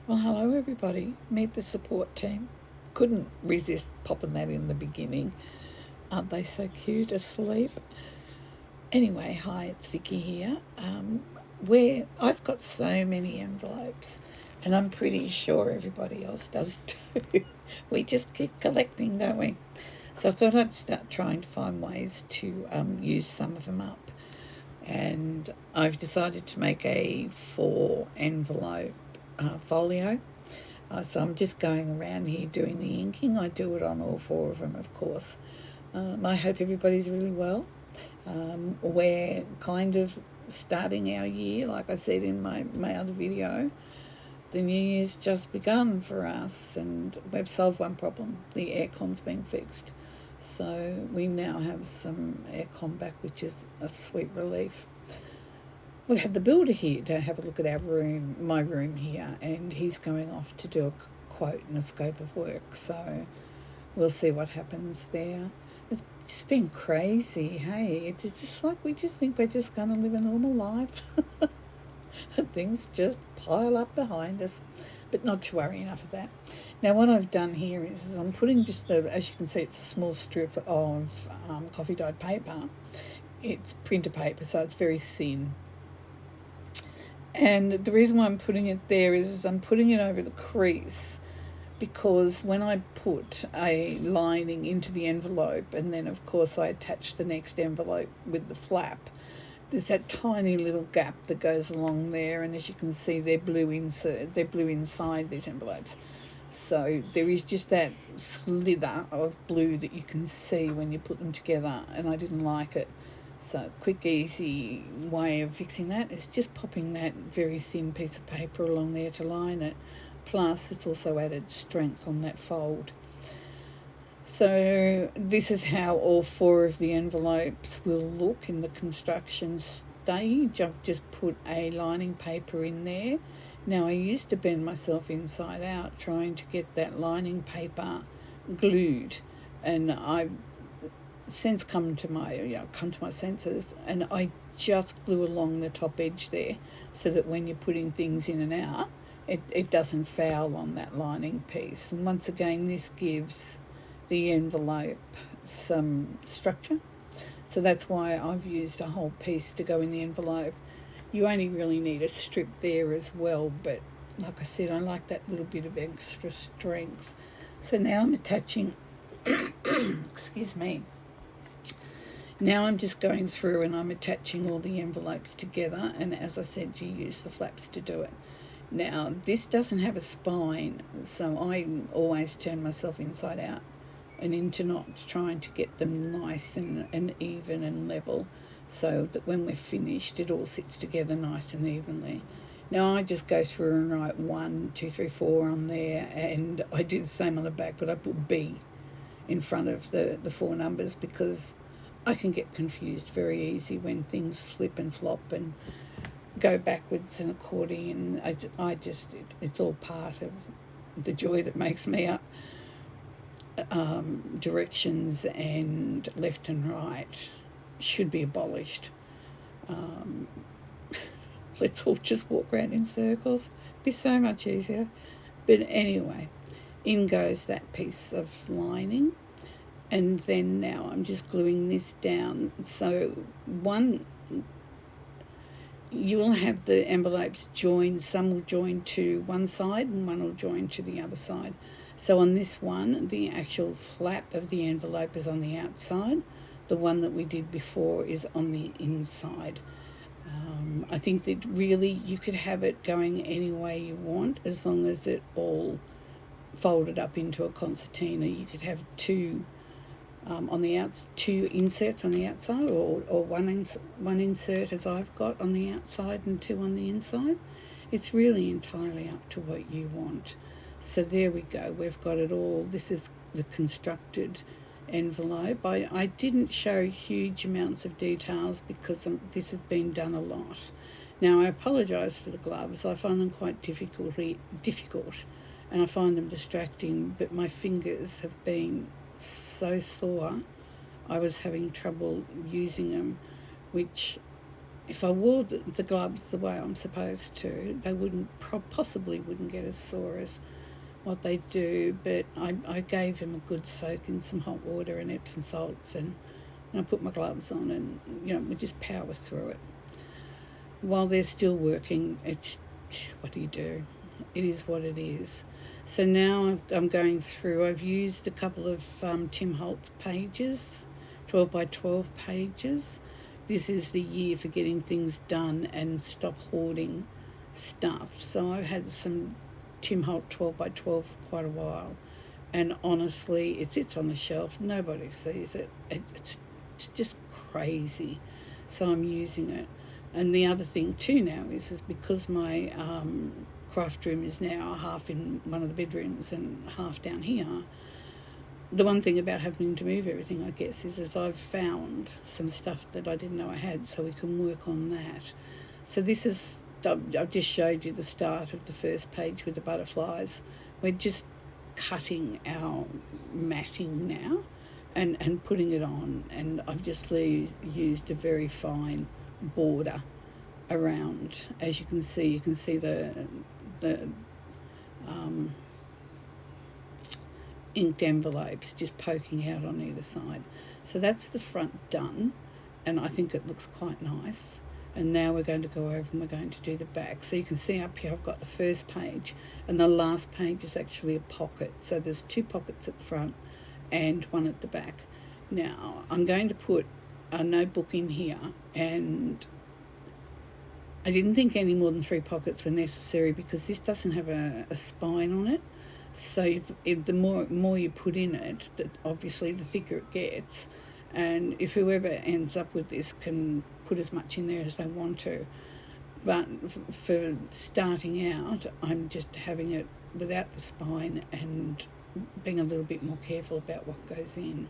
Well, hello everybody. Meet the support team. Couldn't resist popping that in the beginning. Aren't they so cute asleep? Anyway, hi, it's Vicky here. Where I've got so many envelopes, and I'm pretty sure everybody else does too. We just keep collecting, don't we? So I thought I'd start trying to find ways to use some of them up. And I've decided to make a 4 envelope folio. So I'm just going around here doing the inking. I do it on all 4 of them, of course. I hope everybody's really well. We're kind of starting our year, like I said in my other video. The new year's just begun for us, and we've solved one problem. The aircon's been fixed. So we now have some aircon back, which is a sweet relief. We had the builder here to have a look at our room, my room here, and he's going off to do a quote and a scope of work. So we'll see what happens there. It's just been crazy, hey. It's just like we just think we're just going to live a normal life. And things just pile up behind us. But not to worry, enough of that. Now, what I've done here is I'm putting just as you can see, it's a small strip of coffee dyed paper. It's printer paper, so it's very thin. And the reason why I'm putting it there is I'm putting it over the crease because when I put a lining into the envelope and then of course I attach the next envelope with the flap, there's that tiny little gap that goes along there, and as you can see they're blue inside these envelopes. So there is just that slither of blue that you can see when you put them together, and I didn't like it. So quick, easy way of fixing that is just popping that very thin piece of paper along there to line it. Plus, it's also added strength on that fold. So this is how all 4 of the envelopes will look in the construction stage. I've just put a lining paper in there. Now I used to bend myself inside out trying to get that lining paper glued, and I've since come to my senses, and I just glue along the top edge there so that when you're putting things in and out, it doesn't foul on that lining piece. And once again, this gives the envelope some structure. So that's why I've used a whole piece to go in the envelope. You only really need a strip there as well, but like I said, I like that little bit of extra strength. So now I'm attaching, excuse me, now I'm just going through and I'm attaching all the envelopes together, and as I said, you use the flaps to do it. Now this doesn't have a spine, so I always turn myself inside out and into knots, trying to get them nice and even and level, so that when we're finished it all sits together nice and evenly. Now I just go through and write 1, 2, 3, 4 on there, and I do the same on the back, but I put B in front of the 4 numbers because I can get confused very easy when things flip and flop and go backwards and accordion. It's all part of the joy that makes me up. Directions and left and right should be abolished. Um, let's all just walk around in circles. It'd be so much easier. But anyway, in goes that piece of lining. And then now I'm just gluing this down. So you will have the envelopes joined. Some will join to one side and one will join to the other side. So on this one, the actual flap of the envelope is on the outside. The one that we did before is on the inside. I think that really you could have it going any way you want as long as it all folded up into a concertina. You could have two inserts on the outside, or one insert as I've got on the outside and 2 on the inside. It's really entirely up to what you want. So there we go, we've got it all. This is the constructed envelope. I didn't show huge amounts of details because this has been done a lot. Now I apologise for the gloves. I find them quite difficult, and I find them distracting, but my fingers have been so sore I was having trouble using them, which if I wore the gloves the way I'm supposed to, they possibly wouldn't get as sore as what they do. But I gave them a good soak in some hot water and Epsom salts, and I put my gloves on, and we just power through it. While they're still working, it's what do you do? It is what it is. So now I'm going through. I've used a couple of Tim Holtz pages, 12 by 12 pages. This is the year for getting things done and stop hoarding stuff. So I've had some Tim Holt 12 by 12 for quite a while, and honestly, it sits on the shelf. Nobody sees it. It's just crazy. So I'm using it. And the other thing too now is because my craft room is now half in one of the bedrooms and half down here. The one thing about having to move everything, I guess, is I've found some stuff that I didn't know I had, so we can work on that. So this is, I've just showed you the start of the first page with the butterflies. We're just cutting our matting now and putting it on, and I've just used a very fine border around. As you can see the inked envelopes just poking out on either side. So that's the front done, and I think it looks quite nice. And now we're going to go over and we're going to do the back. So you can see up here I've got the first page, and the last page is actually a pocket. So there's 2 pockets at the front and 1 at the back. Now I'm going to put a notebook in here, and I didn't think any more than 3 pockets were necessary because this doesn't have a spine on it. So if the more you put in it, obviously the thicker it gets. And if whoever ends up with this can put as much in there as they want to. But for starting out, I'm just having it without the spine and being a little bit more careful about what goes in.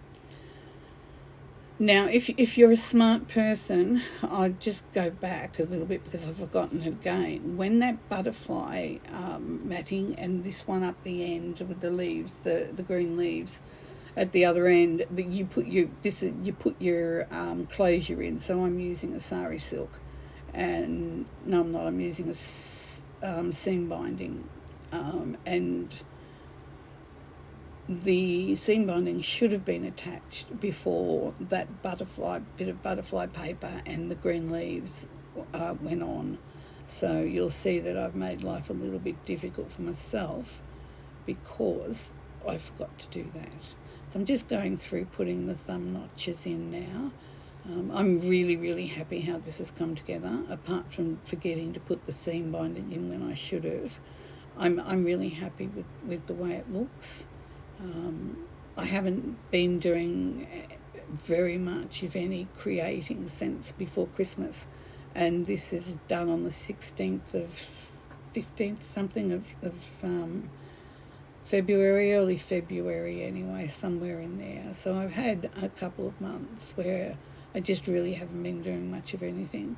Now, if you're a smart person, I'd just go back a little bit because I've forgotten it again. When that butterfly matting and this one up the end with the leaves, the green leaves at the other end, you put your closure in. So I'm using a sari silk, and no, I'm not. I'm using a seam binding, and the seam binding should have been attached before that bit of butterfly paper and the green leaves went on. So you'll see that I've made life a little bit difficult for myself because I forgot to do that. So I'm just going through putting the thumb notches in now. I'm really, really happy how this has come together, apart from forgetting to put the seam binding in when I should have. I'm really happy with the way it looks. I haven't been doing very much, if any, creating since before Christmas, and this is done on the 15th something of February, early February anyway, somewhere in there. So I've had a couple of months where I just really haven't been doing much of anything.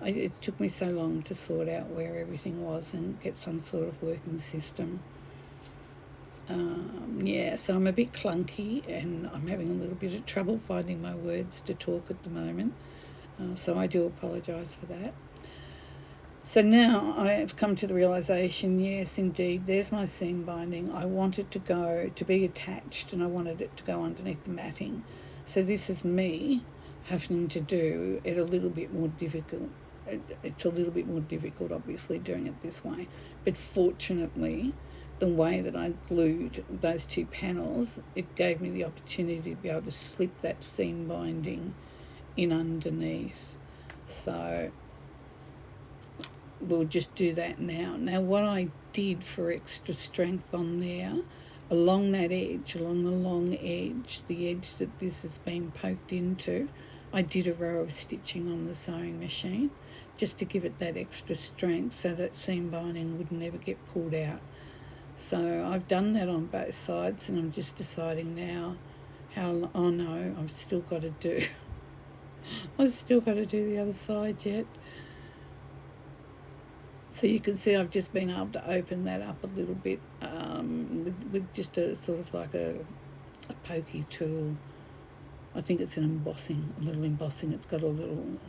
It took me so long to sort out where everything was and get some sort of working system. So I'm a bit clunky and I'm having a little bit of trouble finding my words to talk at the moment. So I do apologise for that. So now I have come to the realisation, yes, indeed, there's my seam binding. I want it to be attached, and I wanted it to go underneath the matting. So this is me having to do it a little bit more difficult. It's a little bit more difficult, obviously, doing it this way. But fortunately, the way that I glued those 2 panels, it gave me the opportunity to be able to slip that seam binding in underneath. So we'll just do that now. Now what I did for extra strength on there, along that edge, along the long edge, the edge that this has been poked into, I did a row of stitching on the sewing machine just to give it that extra strength so that seam binding would never get pulled out. So I've done that on both sides, and I'm just deciding now oh no, I've still got to do the other side yet. So you can see I've just been able to open that up a little bit with just a sort of like a pokey tool. I think it's a little embossing. It's got a little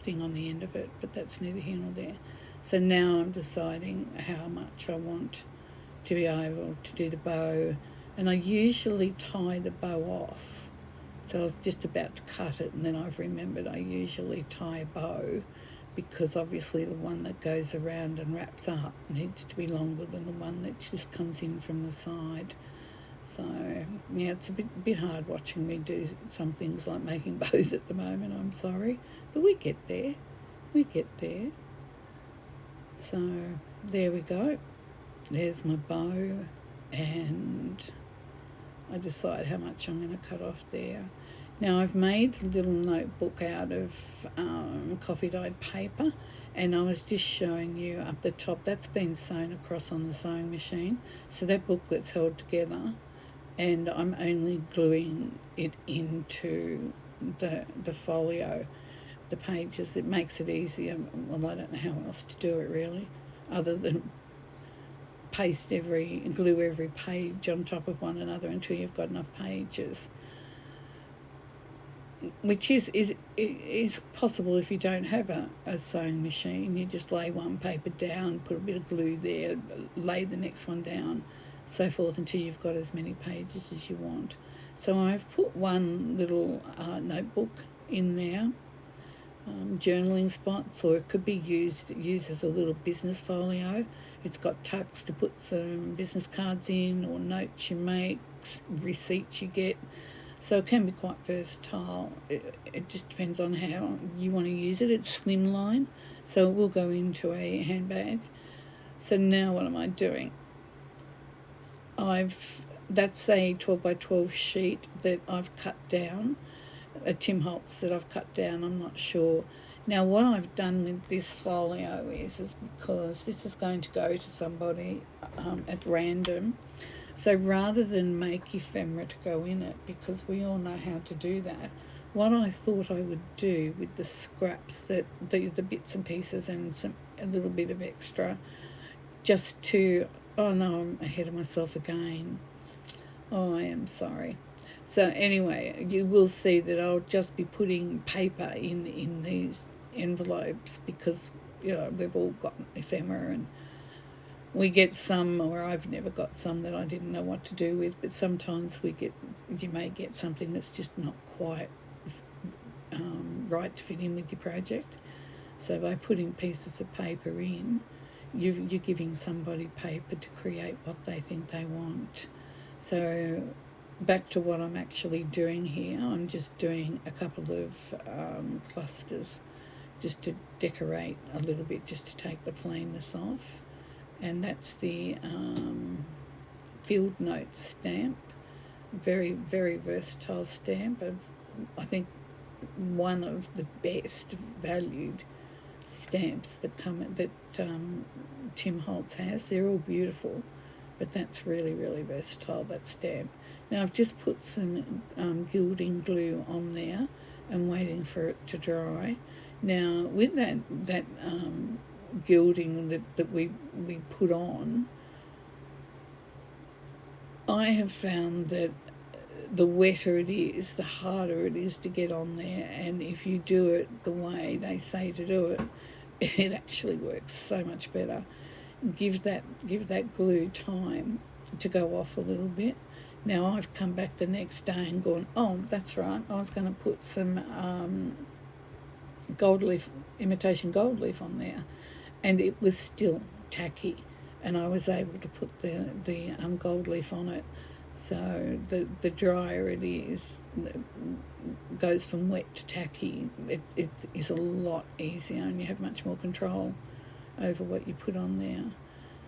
thing on the end of it, but that's neither here nor there. So now I'm deciding how much I want to be able to do the bow, and I usually tie the bow off. So I was just about to cut it, and then I've remembered I usually tie a bow, because obviously the one that goes around and wraps up needs to be longer than the one that just comes in from the side. So yeah, it's a bit hard watching me do some things like making bows at the moment, I'm sorry, but we get there. So there we go. There's my bow, and I decide how much I'm going to cut off there. Now I've made a little notebook out of coffee dyed paper, and I was just showing you up the top, that's been sewn across on the sewing machine. So that booklet's held together, and I'm only gluing it into the folio, the pages. It makes it easier. Well, I don't know how else to do it really, other than glue every page on top of one another until you've got enough pages, which is possible if you don't have a sewing machine. You just lay one paper down, put a bit of glue there, lay the next one down, so forth, until you've got as many pages as you want. So I've put one little notebook in there, journaling spots, or it could be used as a little business folio. It's got tucks to put some business cards in, or notes you make, receipts you get. So it can be quite versatile. It just depends on how you want to use it. It's slimline, so it will go into a handbag. So now what am I doing? That's a 12 by 12 sheet that I've cut down, a Tim Holtz that I've cut down, I'm not sure. Now what I've done with this folio is because this is going to go to somebody at random, so rather than make ephemera to go in it, because we all know how to do that, what I thought I would do with the scraps, that the bits and pieces and a little bit of extra, just to, oh no, I'm ahead of myself again. Oh, I am sorry. So anyway, you will see that I'll just be putting paper in these envelopes, because we've all got ephemera, and we get some, or I've never got some that I didn't know what to do with, but sometimes you may get something that's just not quite right to fit in with your project. So by putting pieces of paper in, you're giving somebody paper to create what they think they want. So back to what I'm actually doing here, I'm just doing a couple of clusters just to decorate a little bit, just to take the plainness off. And that's the Field Notes stamp. Very, very versatile stamp. I think one of the best valued stamps that Tim Holtz has. They're all beautiful, but that's really, really versatile, that stamp. Now I've just put some gilding glue on there and waiting for it to dry. Now with that gilding that we put on, I have found that the wetter it is, the harder it is to get on there, and if you do it the way they say to do it, it actually works so much better. Give that glue time to go off a little bit. Now I've come back the next day and gone, oh, that's right, I was going to put some imitation gold leaf on there, and it was still tacky, and I was able to put the gold leaf on it. So the drier it is, goes from wet to tacky, it is a lot easier, and you have much more control over what you put on there.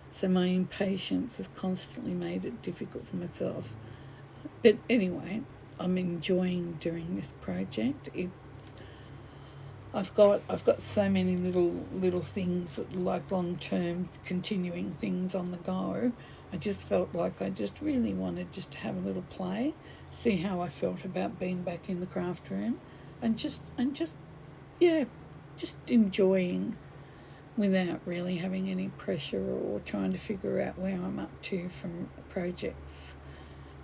So my impatience has constantly made it difficult for myself. But anyway, I'm enjoying doing this project. I've got so many little things, like long-term continuing things on the go. I just felt like I just really wanted just to have a little play, see how I felt about being back in the craft room, and just enjoying without really having any pressure or trying to figure out where I'm up to from projects.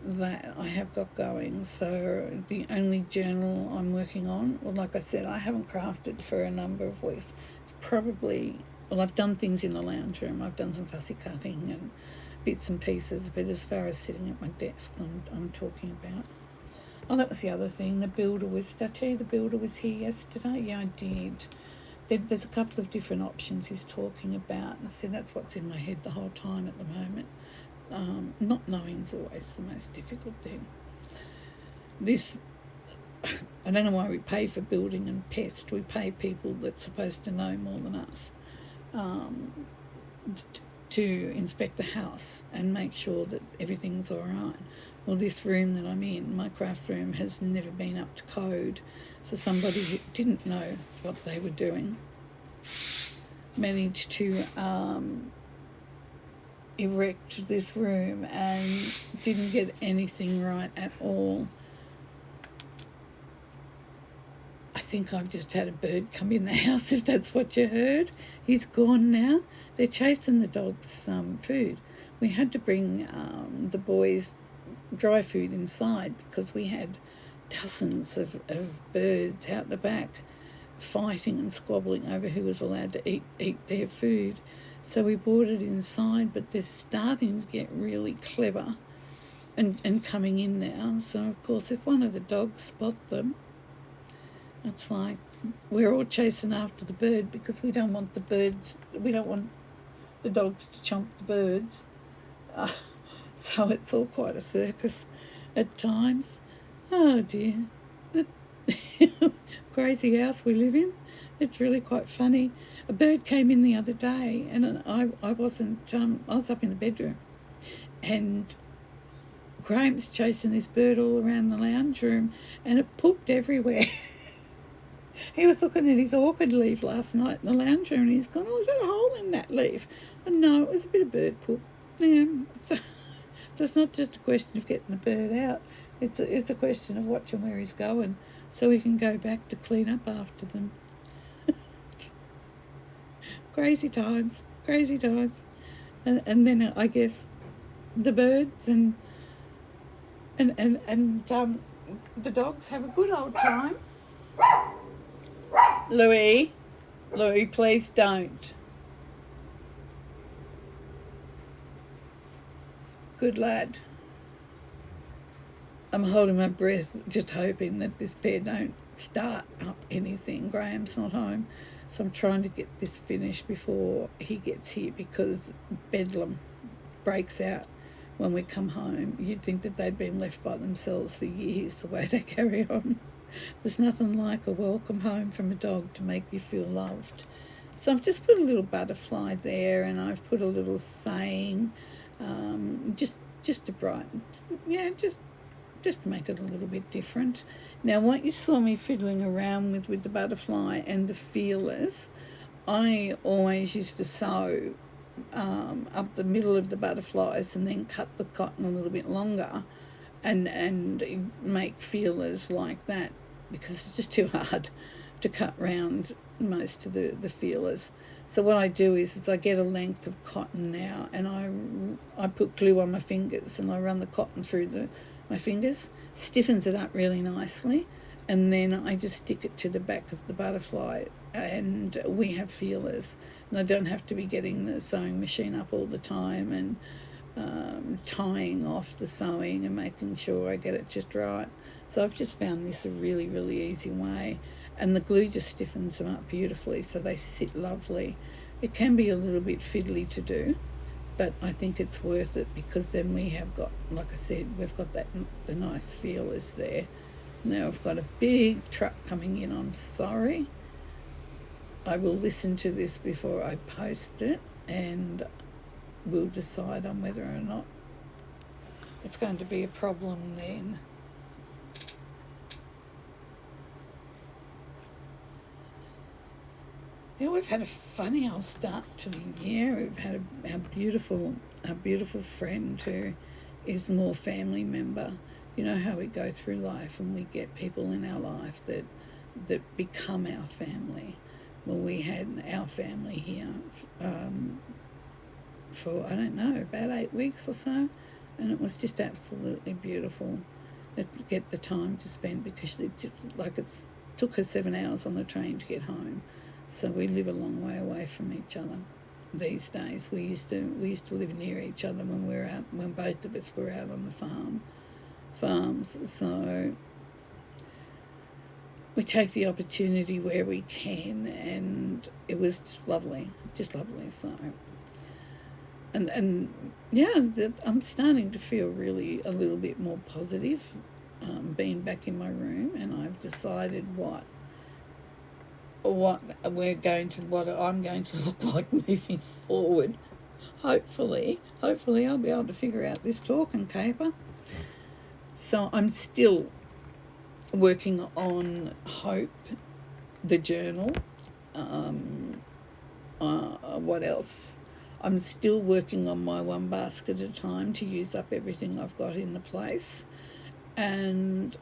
that I have got going. So the only journal I'm working on, well, like I said, I haven't crafted for a number of weeks. It's probably, well, I've done things in the lounge room. I've done some fussy cutting and bits and pieces, but as far as sitting at my desk, I'm talking about. Oh, that was the other thing. Did I tell you the builder was here yesterday? Yeah, I did. There's a couple of different options he's talking about, and so that's what's in my head the whole time at the moment. Not knowing is always the most difficult thing. This, I don't know why we pay for building and pest. We pay people that's supposed to know more than us to inspect the house and make sure that everything's all right. Well, this room that I'm in, my craft room, has never been up to code. So somebody who didn't know what they were doing managed to erect this room and didn't get anything right at all. I think I've just had a bird come in the house, if that's what you heard. He's gone now. They're chasing the dogs food. We had to bring the boys dry food inside because we had dozens of birds out the back fighting and squabbling over who was allowed to eat their food. So we brought it inside, but they're starting to get really clever and coming in now. So, of course, if one of the dogs spot them, it's like we're all chasing after the bird because we don't want the dogs to chomp the birds. So it's all quite a circus at times. Oh dear, the crazy house we live in. It's really quite funny. A bird came in the other day, and I wasn't. I was up in the bedroom, and Graham's chasing this bird all around the lounge room, and it pooped everywhere. He was looking at his orchid leaf last night in the lounge room, and he's gone, "Oh, is that a hole in that leaf?" And no, it was a bit of bird poop. Yeah, so it's not just a question of getting the bird out. It's a question of watching where he's going, so we can go back to clean up after them. Crazy times. And then I guess the birds and the dogs have a good old time. Louis, please don't. Good lad. I'm holding my breath, just hoping that this pair don't start up anything. Graham's not home, so I'm trying to get this finished before he gets here because bedlam breaks out when we come home. You'd think that they'd been left by themselves for years, the way they carry on. There's nothing like a welcome home from a dog to make you feel loved. So I've just put a little butterfly there, and I've put a little saying, just to brighten, just to make it a little bit different. Now, what you saw me fiddling around with the butterfly and the feelers, I always used to sew up the middle of the butterflies and then cut the cotton a little bit longer and make feelers like that, because it's just too hard to cut round most of the feelers. So what I do is I get a length of cotton now, and I put glue on my fingers and I run the cotton through my fingers, stiffens it up really nicely, and then I just stick it to the back of the butterfly, and we have feelers. And I don't have to be getting the sewing machine up all the time and tying off the sewing and making sure I get it just right. So I've just found this a really, really easy way, and the glue just stiffens them up beautifully so they sit lovely. It can be a little bit fiddly to do, but I think it's worth it because then we have got, like I said, we've got the nice feelers there. Now I've got a big truck coming in. I'm sorry. I will listen to this before I post it, and we'll decide on whether or not it's going to be a problem then. Yeah, we've had a funny old start to the year. We've had our beautiful friend who is more family member. You know how we go through life and we get people in our life that become our family. Well, we had our family here for, I don't know, about 8 weeks or so. and it was just absolutely beautiful to get the time to spend, because it just took her 7 hours on the train to get home. So we live a long way away from each other these days. We used to live near each other when both of us were out on the farms. So we take the opportunity where we can, and it was just lovely. So, and yeah, I'm starting to feel really a little bit more positive, being back in my room, and I've decided what I'm going to look like moving forward. Hopefully I'll be able to figure out this talking caper. So I'm still working on Hope, the journal. What else? I'm still working on my one basket at a time to use up everything I've got in the place. And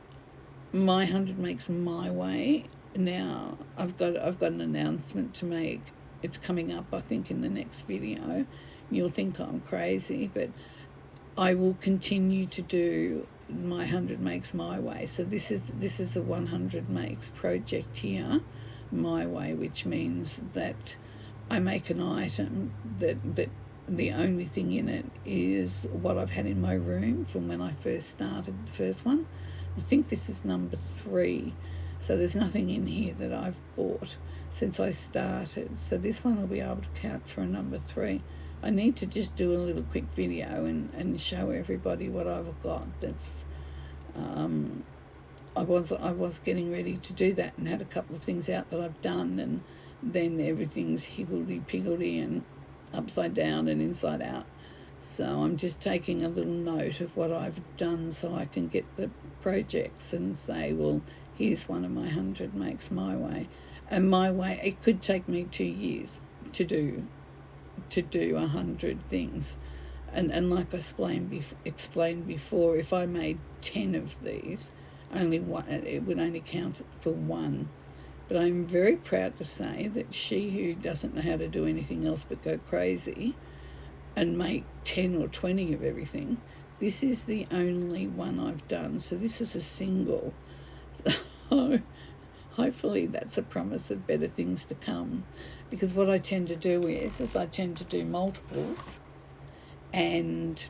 my 100 Makes My Way. Now I've got an announcement to make. It's coming up, I think, in the next video. You'll think I'm crazy, but I will continue to do my 100 Makes My Way. So this is a 100 Makes project here, my way, which means that I make an item that the only thing in it is what I've had in my room from when I first started the first one. I think this is number 3. So there's nothing in here that I've bought since I started. So this one will be able to count for a number 3. I need to just do a little quick video and show everybody what I've got. That's I was getting ready to do that and had a couple of things out that I've done, and then everything's higgledy-piggledy and upside down and inside out. So I'm just taking a little note of what I've done so I can get the projects and say, well, here's one of my 100 Makes My Way. And my way, it could take me 2 years to do 100 things. And like I explained before, if I made 10 of these, only one, it would only count for one. But I'm very proud to say that she who doesn't know how to do anything else but go crazy and make 10 or 20 of everything, this is the only one I've done. So this is a single. So hopefully that's a promise of better things to come. Because what I tend to do is I tend to do multiples, and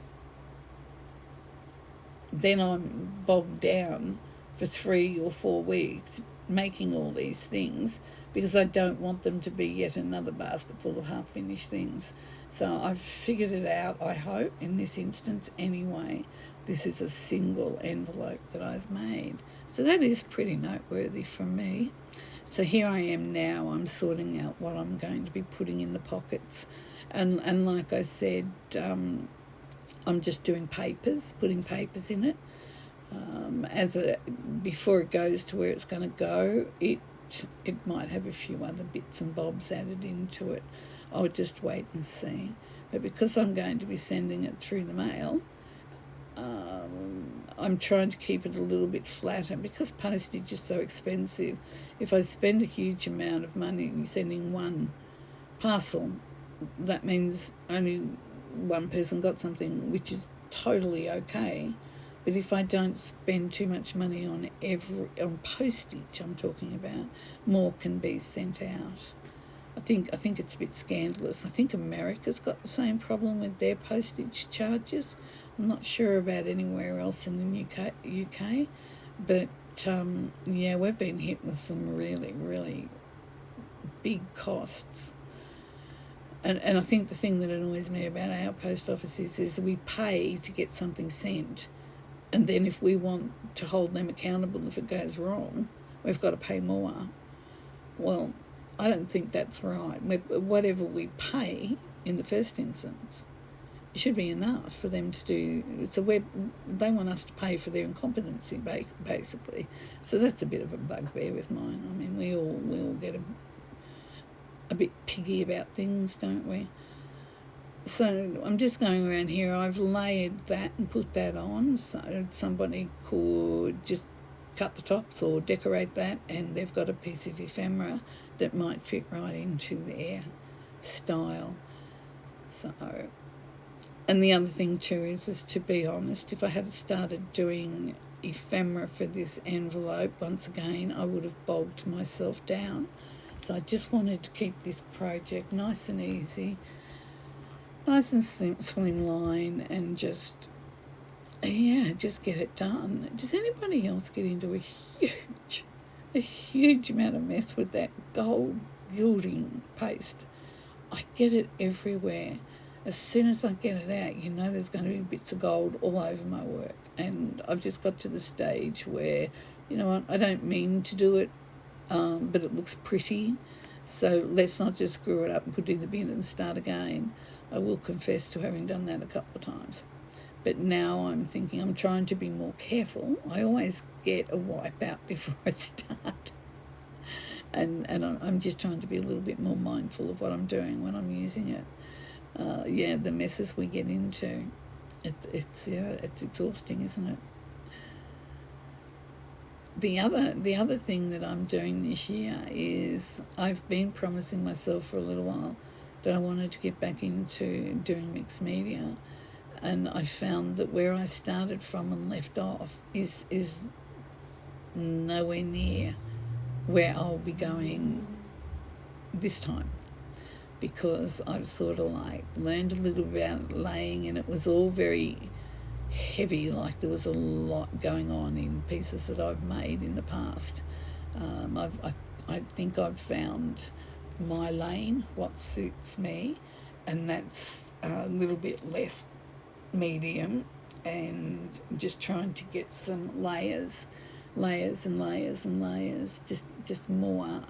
then I'm bogged down for 3 or 4 weeks making all these things, because I don't want them to be yet another basket full of half-finished things. So I've figured it out, I hope, in this instance anyway. This is a single envelope that I've made. So that is pretty noteworthy from me. So here I am now, I'm sorting out what I'm going to be putting in the pockets. And like I said, I'm just doing papers, putting papers in it. Before it goes to where it's going to go, it might have a few other bits and bobs added into it. I'll just wait and see. But because I'm going to be sending it through the mail, I'm trying to keep it a little bit flatter, because postage is so expensive. If I spend a huge amount of money sending one parcel, that means only one person got something, which is totally okay. But if I don't spend too much money on postage, I'm talking about, more can be sent out. I think it's a bit scandalous. I think America's got the same problem with their postage charges. I'm not sure about anywhere else in the UK, but yeah, we've been hit with some really, really big costs. And I think the thing that annoys me about our post office is we pay to get something sent, and then if we want to hold them accountable if it goes wrong, we've got to pay more. Well, I don't think that's right. Whatever we pay in the first instance, it should be enough for them to do. They want us to pay for their incompetency, basically. So that's a bit of a bugbear with mine. I mean, we all get a bit piggy about things, don't we? So I'm just going around here. I've layered that and put that on, so somebody could just cut the tops or decorate that, and they've got a piece of ephemera that might fit right into their style. So And the other thing too is to be honest, if I had started doing ephemera for this envelope, once again, I would have bogged myself down. So I just wanted to keep this project nice and easy, nice and slimline, and just get it done. Does anybody else get into a huge amount of mess with that gold gilding paste? I get it everywhere. As soon as I get it out, you know there's going to be bits of gold all over my work. And I've just got to the stage where, you know what, I don't mean to do it, but it looks pretty. So let's not just screw it up and put it in the bin and start again. I will confess to having done that a couple of times. But now I'm thinking I'm trying to be more careful. I always get a wipe out before I start. And I'm just trying to be a little bit more mindful of what I'm doing when I'm using it. The messes we get into, it's exhausting, isn't it? The other thing that I'm doing this year is I've been promising myself for a little while that I wanted to get back into doing mixed media, and I found that where I started from and left off is nowhere near where I'll be going this time, because I've sort of like learned a little about laying, and it was all very heavy, like there was a lot going on in pieces that I've made in the past. I think I've found my lane, what suits me, and that's a little bit less medium, and just trying to get some layers and layers and layers, just more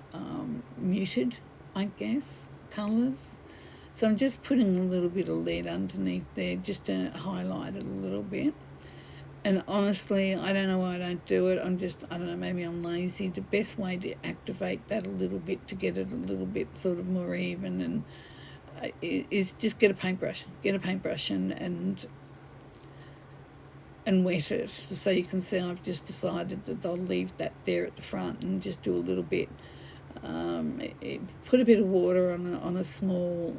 muted, I guess, colours. So I'm just putting a little bit of lead underneath there just to highlight it a little bit. And honestly, I don't know why I don't do it. I don't know, maybe I'm lazy. The best way to activate that a little bit, to get it a little bit sort of more even, and is just get a paintbrush. And wet it. So you can see I've just decided that I'll leave that there at the front and just do a little bit. Put a bit of water on a small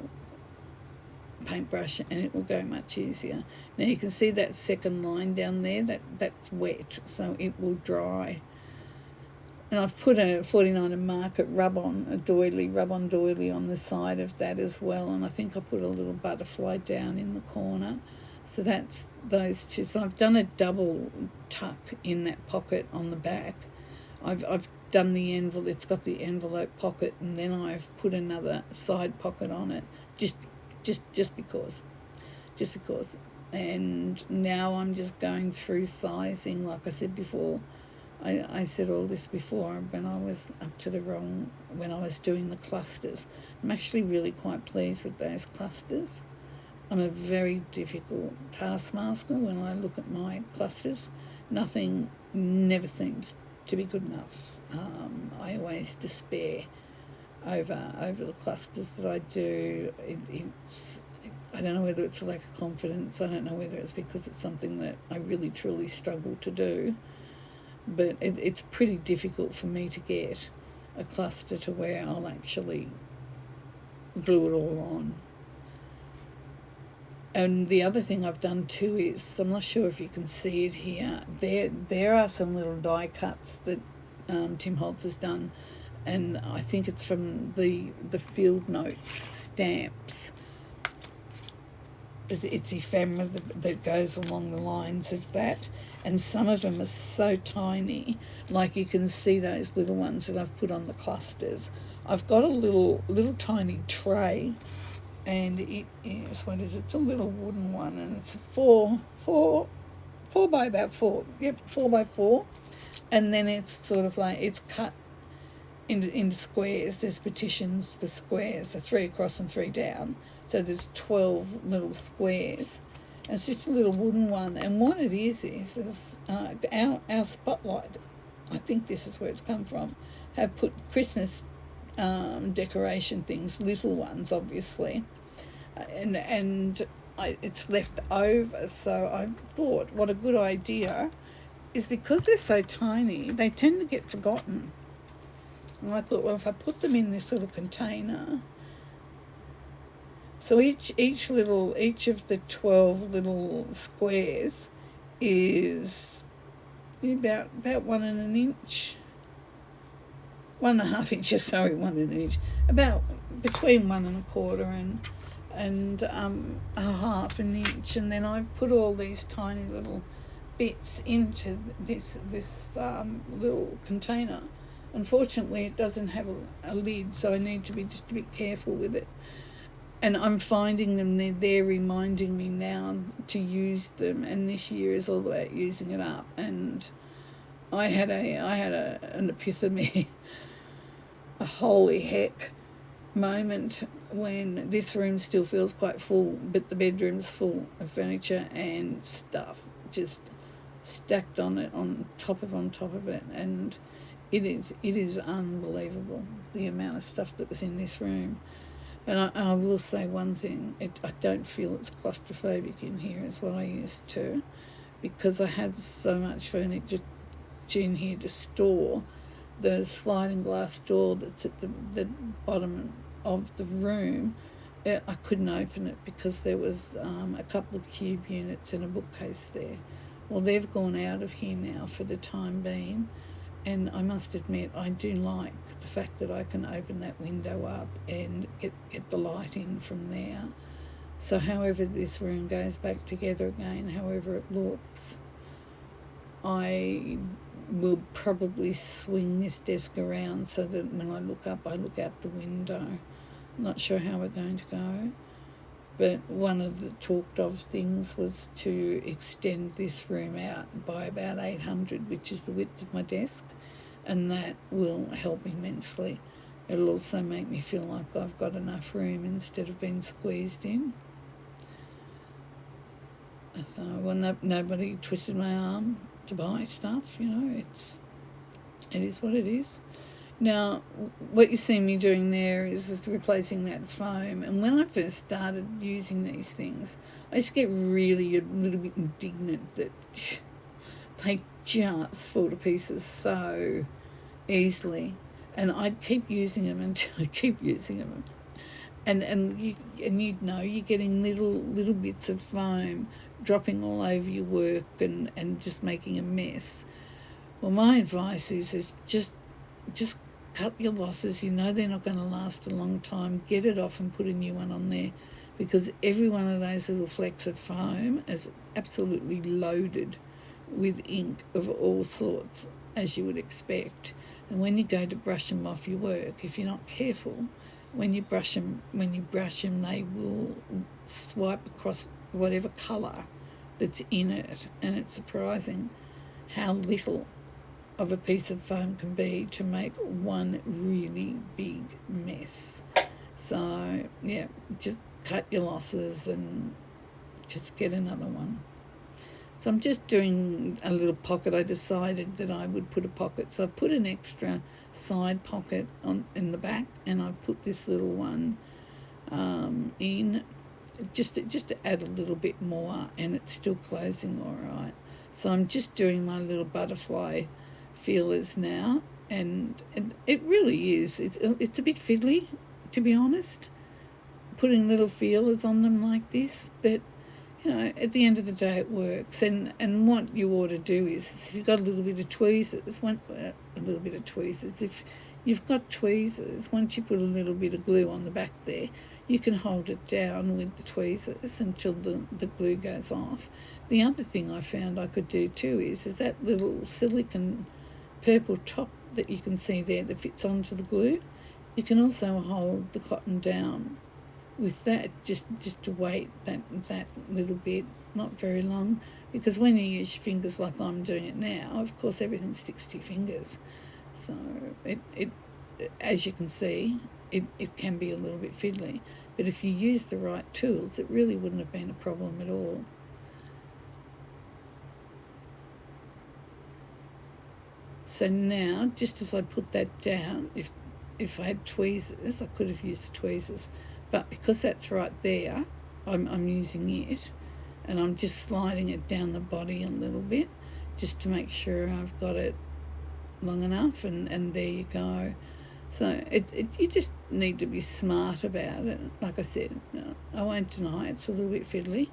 paintbrush and it will go much easier. Now you can see that second line down there, that's wet, so it will dry. And I've put a 49 and Market rub-on doily on the side of that as well, and I think I put a little butterfly down in the corner. So that's those two. So I've done a double tuck in that pocket on the back. I've done the envelope, it's got the envelope pocket, and then I've put another side pocket on it, just because. And now I'm just going through sizing, like I said before. I said all this before when I was when I was doing the clusters. I'm actually really quite pleased with those clusters. I'm a very difficult taskmaster when I look at my clusters. Nothing never seems to be good enough. I always despair over the clusters that I do. I don't know whether it's a lack of confidence. I don't know whether it's because it's something that I really truly struggle to do. But it's pretty difficult for me to get a cluster to where I'll actually glue it all on. And the other thing I've done too is, I'm not sure if you can see it here, there are some little die cuts that Tim Holtz has done, and I think it's from the Field Notes stamps. It's ephemera that goes along the lines of that, and some of them are so tiny, like you can see those little ones that I've put on the clusters. I've got a little tiny tray, and it is, what is it? It's a little wooden one, and it's 4 by about 4. Yep, 4 by 4, and then it's sort of like it's cut into squares. There's partitions for squares, so 3 across and 3 down. So there's 12 little squares. And it's just a little wooden one. And what it is our Spotlight, I think this is where it's come from, have put Christmas decoration things, little ones obviously, and it's left over. So I thought what a good idea is, because they're so tiny, they tend to get forgotten. And I thought, well, if I put them in this little container, So each of the 12 little squares is about 1.5 inches, 1.5 inches. Sorry, 1 inch. About between 1.25 and 1/2 inch, and then I've put all these tiny little bits into this little container. Unfortunately, it doesn't have a lid, so I need to be just a bit careful with it. And I'm finding them, they're reminding me now to use them, and this year is all about using it up. And I had an epiphany, a holy heck moment, when this room still feels quite full, but the bedroom's full of furniture and stuff just stacked on top of it, and it is unbelievable, the amount of stuff that was in this room. And I will say one thing, I don't feel it's claustrophobic in here as what I used to, because I had so much furniture in here to store. The sliding glass door that's at the bottom of the room, I couldn't open it because there was a couple of cube units and a bookcase there. Well, they've gone out of here now for the time being, and I must admit I do like the fact that I can open that window up and get the light in from there. So however this room goes back together again, however it looks, I will probably swing this desk around so that when I look up, I look out the window. I'm not sure how we're going to go, but one of the talked of things was to extend this room out by about 800, which is the width of my desk, and that will help immensely. It'll also make me feel like I've got enough room instead of being squeezed in. So, well, nobody twisted my arm to buy stuff, it is what it is. Now, what you see me doing there is replacing that foam. And when I first started using these things, I used to get really a little bit indignant that they just fall to pieces so easily. And I'd keep using them until I keep using them. And you'd know you're getting little bits of foam dropping all over your work and just making a mess. Well, my advice is just cut your losses. They're not going to last a long time. Get it off and put a new one on there, because every one of those little flecks of foam is absolutely loaded with ink of all sorts, as you would expect. And when you go to brush them off your work, if you're not careful, when you brush them, they will swipe across whatever colour that's in it, and it's surprising how little of a piece of foam can be to make one really big mess. So, yeah, just cut your losses and just get another one. So I'm just doing a little pocket. I decided that I would put a pocket. So I've put an extra side pocket in the back, and I've put this little one in just to add a little bit more, and it's still closing all right. So I'm just doing my little butterfly feelers now, and it really is. It's a bit fiddly, to be honest, putting little feelers on them like this, but at the end of the day it works. And what you ought to do is if you've got a little bit of tweezers, if you've got tweezers, once you put a little bit of glue on the back there, you can hold it down with the tweezers until the glue goes off. The other thing I found I could do too is that little silicone purple top that you can see there that fits onto the glue. You can also hold the cotton down with that, just to wait that little bit, not very long, because when you use your fingers like I'm doing it now, of course everything sticks to your fingers. So it as you can see, it can be a little bit fiddly, but if you use the right tools, it really wouldn't have been a problem at all. So now, just as I put that down, if I had tweezers, I could have used the tweezers, but because that's right there, I'm using it, and I'm just sliding it down the body a little bit, just to make sure I've got it long enough, and there you go. So you just need to be smart about it. Like I said, I won't deny it's a little bit fiddly,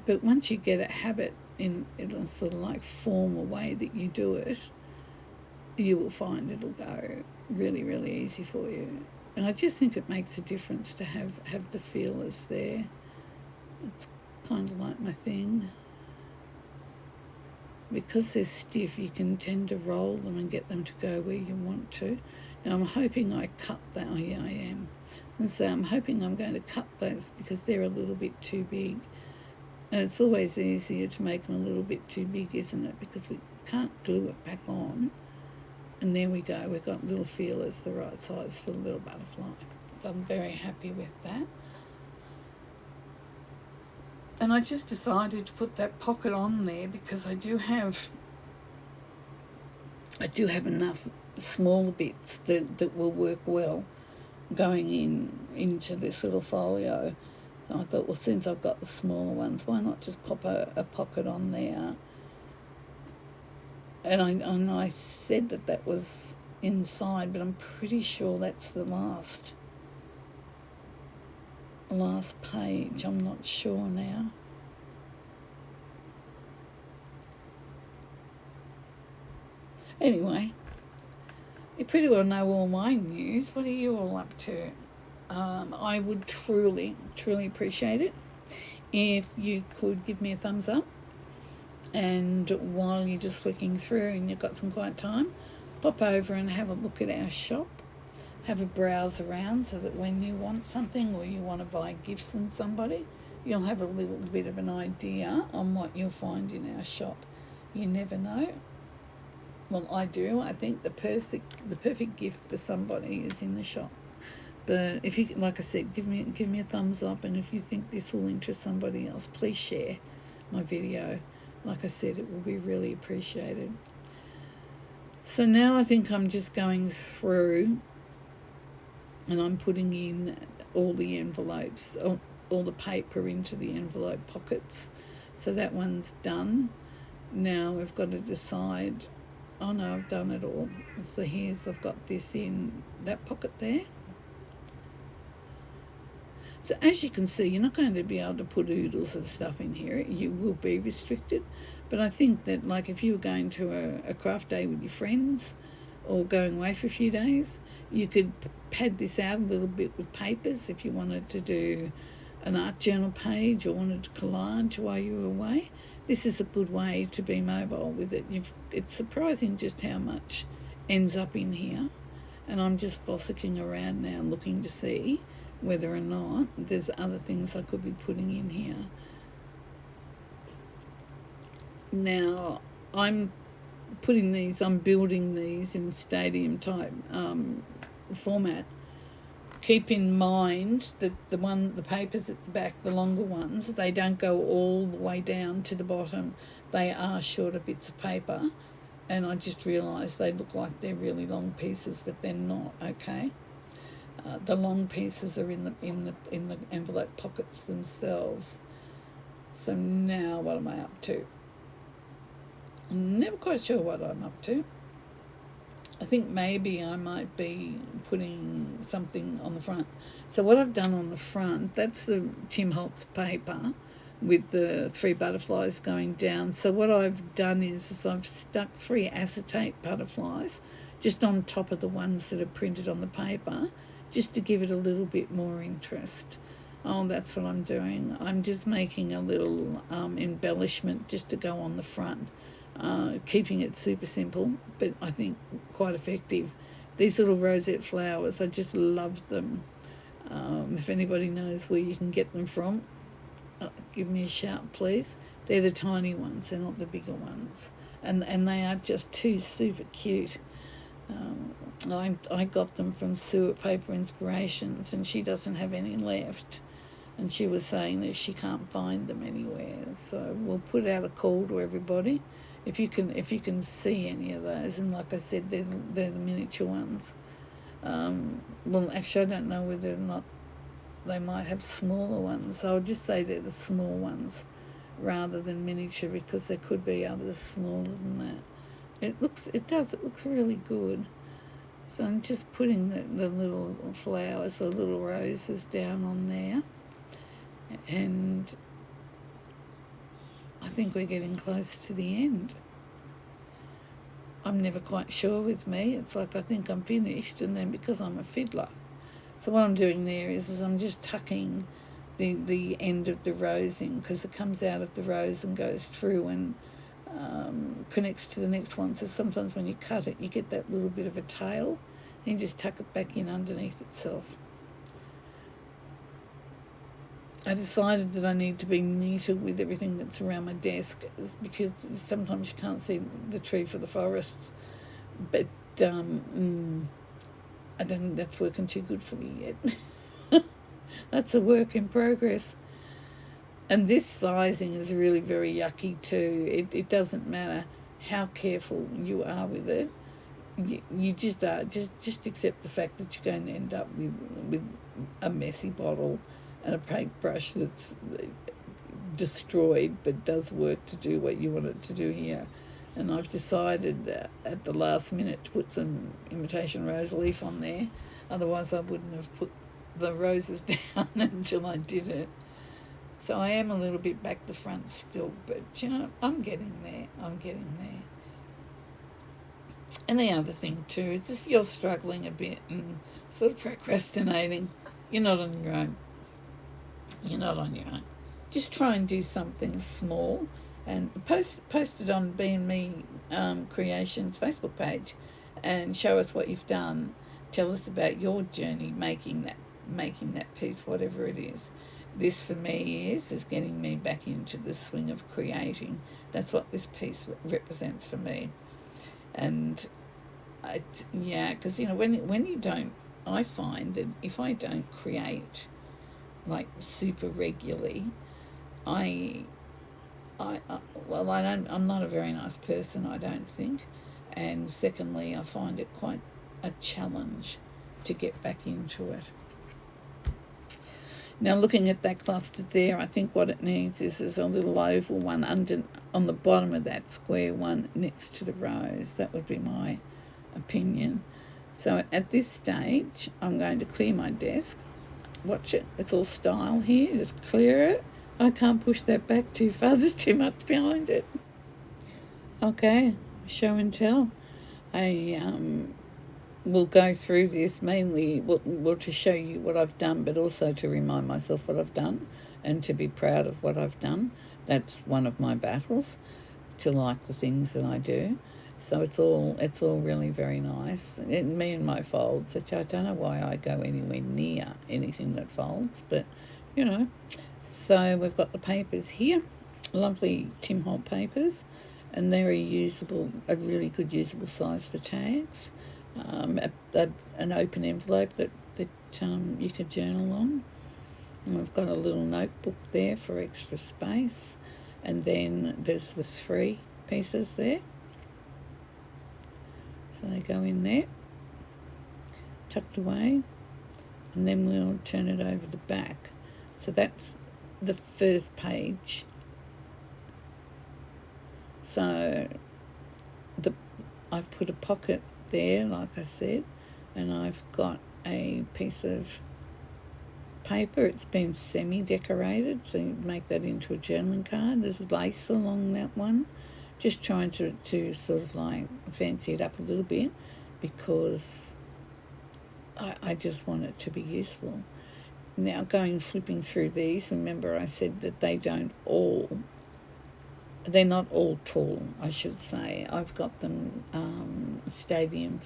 but once you get a habit in a sort of like formal way that you do it, you will find it'll go really, really easy for you. And I just think it makes a difference to have the feelers there. It's kind of like my thing. Because they're stiff, you can tend to roll them and get them to go where you want to. Now I'm hoping I cut that. Oh yeah, I am. And so I'm hoping I'm going to cut those because they're a little bit too big. And it's always easier to make them a little bit too big, isn't it? Because we can't glue it back on. And there we go. We've got little feelers the right size for a little butterfly. So I'm very happy with that. And I just decided to put that pocket on there because I do have enough smaller bits that will work well going into this little folio. So I thought, well, since I've got the smaller ones, why not just pop a pocket on there? And I said that was inside, but I'm pretty sure that's the last page. I'm not sure now. Anyway, you pretty well know all my news. What are you all up to? I would truly, truly appreciate it if you could give me a thumbs up. And while you're just flicking through and you've got some quiet time, pop over and have a look at our shop. Have a browse around so that when you want something or you want to buy gifts from somebody, you'll have a little bit of an idea on what you'll find in our shop. You never know. Well, I do. I think the perfect gift for somebody is in the shop. But if you, like I said, give me a thumbs up, and if you think this will interest somebody else, please share my video. Like I said, it will be really appreciated. So now I think I'm just going through and I'm putting in all the envelopes, all the paper into the envelope pockets. So that one's done. Now we've got to decide, oh no, I've done it all. So I've got this in that pocket there. So as you can see, you're not going to be able to put oodles of stuff in here. You will be restricted. But I think that, like, if you were going to a craft day with your friends or going away for a few days, you could pad this out a little bit with papers if you wanted to do an art journal page or wanted to collage while you were away. This is a good way to be mobile with it. It's surprising just how much ends up in here. And I'm just fossicking around now looking to see whether or not there's other things I could be putting in here. Now, I'm building these in stadium type format. Keep in mind that the papers at the back, the longer ones, they don't go all the way down to the bottom. They are shorter bits of paper, and I just realised they look like they're really long pieces, but they're not. Okay. The long pieces are in the envelope pockets themselves. So now what am I up to? I'm never quite sure what I'm up to. I think maybe I might be putting something on the front. So what I've done on the front, that's the Tim Holtz paper with the 3 butterflies going down. So what I've done is I've stuck 3 acetate butterflies just on top of the ones that are printed on the paper, just to give it a little bit more interest. Oh, that's what I'm doing. I'm just making a little embellishment just to go on the front. Keeping it super simple, but I think quite effective. These little rosette flowers, I just love them. If anybody knows where you can get them from, give me a shout, please. They're the tiny ones, they're not the bigger ones. And they are just too super cute. I got them from Sue at Paper Inspirations, and she doesn't have any left. And she was saying that she can't find them anywhere. So we'll put out a call to everybody. If you can see any of those, and like I said, they're the miniature ones. Well, actually, I don't know whether or not they might have smaller ones. So I'll just say they're the small ones rather than miniature, because there could be others smaller than that. It looks really good. So I'm just putting the little flowers, the little roses down on there. And I think we're getting close to the end. I'm never quite sure with me. It's like I think I'm finished, and then because I'm a fiddler. So what I'm doing there is I'm just tucking the end of the rose in, because it comes out of the rose and goes through and connects to the next one. So sometimes when you cut it, you get that little bit of a tail, and you just tuck it back in underneath itself. I decided that I need to be neater with everything that's around my desk, because sometimes you can't see the tree for the forests. But I don't think that's working too good for me yet. That's a work in progress. And this sizing is really very yucky too. It doesn't matter how careful you are with it. You just are. Just accept the fact that you're going to end up with a messy bottle and a paintbrush that's destroyed but does work to do what you want it to do here. And I've decided at the last minute to put some imitation rose leaf on there. Otherwise I wouldn't have put the roses down until I did it. So I am a little bit back the front still, but I'm getting there. And the other thing too is if you're struggling a bit and sort of procrastinating, you're not on your own. Just try and do something small and post it on B&Me Creations Facebook page and show us what you've done. Tell us about your journey making that piece, whatever it is. This for me is getting me back into the swing of creating. That's what this piece represents for me. And because when you don't, I find that if I don't create like super regularly, I'm not a very nice person, I don't think. And secondly, I find it quite a challenge to get back into it. Now, looking at that cluster there, I think what it needs is a little oval one on the bottom of that square one next to the rose. That would be my opinion. So at this stage, I'm going to clear my desk. Watch it. It's all style here. Just clear it. I can't push that back too far. There's too much behind it. Okay, show and tell. I will go through this mainly well to show you what I've done, but also to remind myself what I've done and to be proud of what I've done. That's one of my battles, to like the things that I do. So it's all really very nice. Me and my folds, I don't know why I go anywhere near anything that folds, but So we've got the papers here, lovely Tim Holt papers, and they're a really good usable size for tags. An open envelope that you could journal on. And we've got a little notebook there for extra space, and then there's the 3 pieces there. So they go in there, tucked away, and then we'll turn it over the back. So that's the first page. So I've put a pocket there, like I said, and I've got a piece of paper. It's been semi-decorated, so you make that into a journaling card. There's lace along that one. Just trying to sort of like fancy it up a little bit, because I just want it to be useful. Now, flipping through these, remember I said that they're not all tall, I should say. I've got them stadium,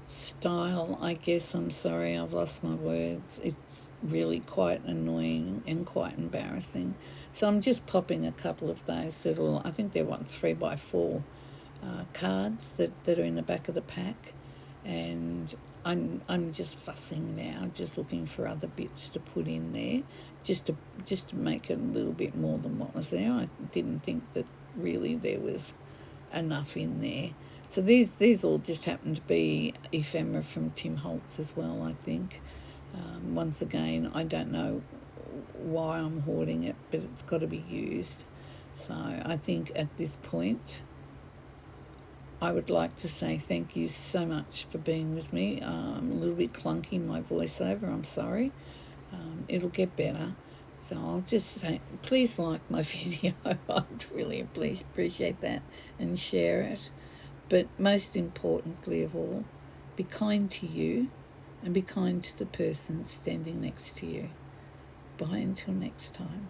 style, I guess. I'm sorry, I've lost my words. It's really quite annoying and quite embarrassing. So I'm just popping a couple of those little, I think they're 3x4 cards that are in the back of the pack, and I'm just fussing now, just looking for other bits to put in there, just to make it a little bit more than what was there. I didn't think that really there was enough in there. So these all just happen to be ephemera from Tim Holtz as well, I think. Once again, I don't know why I'm hoarding it, but it's got to be used. So I think at this point, I would like to say thank you so much for being with me. I'm a little bit clunky in my voiceover, I'm sorry. It'll get better. So I'll just say, please like my video. I'd really appreciate that, and share it. But most importantly of all, be kind to you and be kind to the person standing next to you. Bye until next time.